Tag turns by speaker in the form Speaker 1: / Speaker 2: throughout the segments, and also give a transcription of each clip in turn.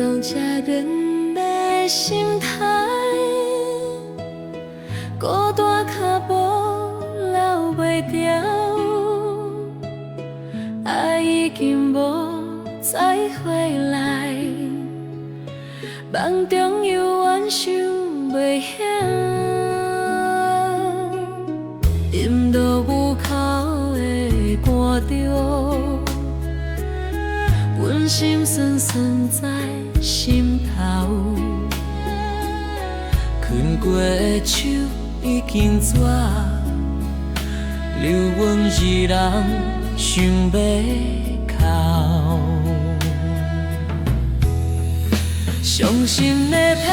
Speaker 1: 放这忍的心态，孤单脚步留袂住，爱已经无再回来，梦中犹原想袂晓，饮落有口的汗中。阮心酸酸在心头，困过的手已经绝，留阮一人想要哭。伤心的撇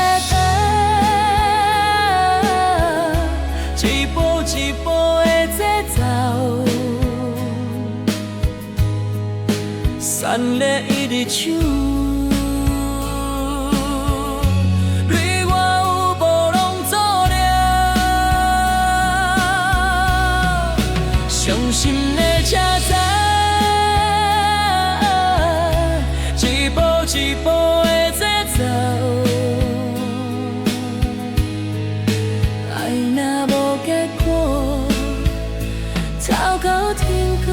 Speaker 1: 步，一步一步的节奏。眼泪一直唱，对我有无拢做了，伤心的车站，一步一步的节奏，爱若无结果，走到天光。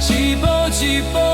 Speaker 1: 一步一步。